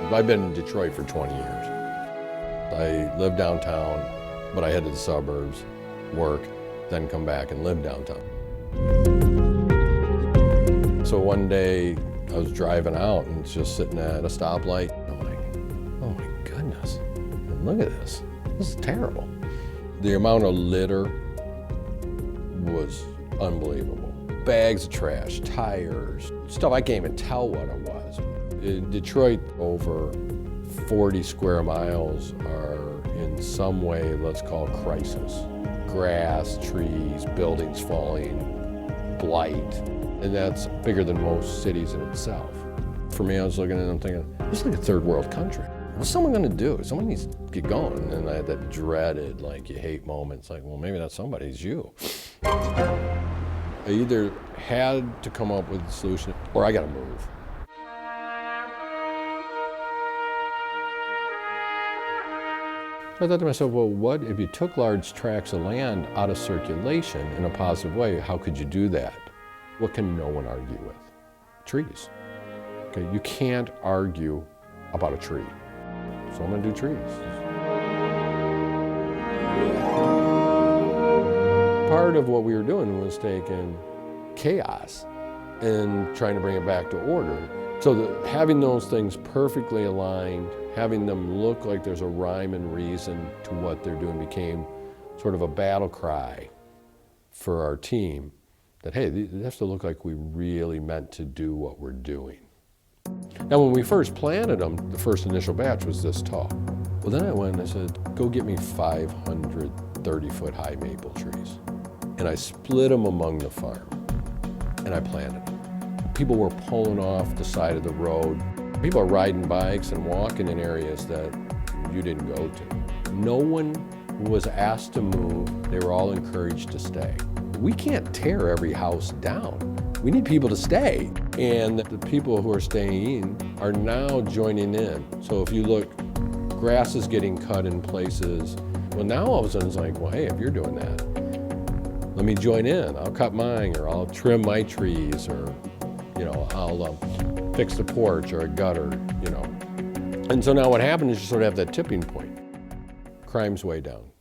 I've been in Detroit for 20 years. I live downtown, but I head to the suburbs, work, then come back and live downtown. So one day I was driving out and just sitting at a stoplight. I'm like, oh my goodness, and look at this. This is terrible. The amount of litter was unbelievable. Bags of trash, tires, stuff I can't even tell what it was. In Detroit, over 40 square miles are in some way, let's call crisis. Grass, trees, buildings falling, blight, and that's bigger than most cities in itself. For me, I was looking at it and I'm thinking, this is like a third world country. What's someone gonna do? Someone needs to get going. And I had that dreaded, like, you hate moments, like, well, maybe that somebody's you. I either had to come up with a solution or I gotta move. I thought to myself, well, what if you took large tracts of land out of circulation in a positive way? How could you do that? What can no one argue with? Trees. Okay, you can't argue about a tree. So I'm gonna do trees. Part of what we were doing was taking chaos and trying to bring it back to order. So having those things perfectly aligned, having them look like there's a rhyme and reason to what they're doing became sort of a battle cry for our team that, hey, it has to look like we really meant to do what we're doing. Now, when we first planted them, the first initial batch was this tall. Well, then I went and I said, go get me 500 30-foot high maple trees. And I split them among the farm and I planted them. People were pulling off the side of the road. People are riding bikes and walking in areas that you didn't go to. No one was asked to move. They were all encouraged to stay. We can't tear every house down. We need people to stay. And the people who are staying are now joining in. So if you look, grass is getting cut in places. Well, now all of a sudden it's like, well, hey, if you're doing that, let me join in. I'll cut mine, or I'll trim my trees, or I'll fix the porch or a gutter, And so now what happened is you sort of have that tipping point. Crime's way down.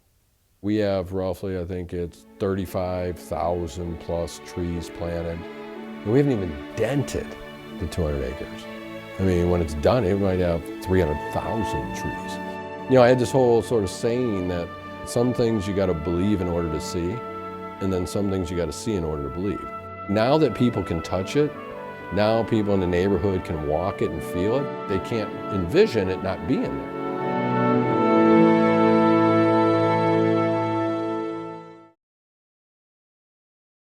We have roughly, I think it's 35,000 plus trees planted. And we haven't even dented the 200 acres. I mean, when it's done, it might have 300,000 trees. I had this whole sort of saying that some things you got to believe in order to see, and then some things you got to see in order to believe. Now that people can touch it, now people in the neighborhood can walk it and feel it, they can't envision it not being there.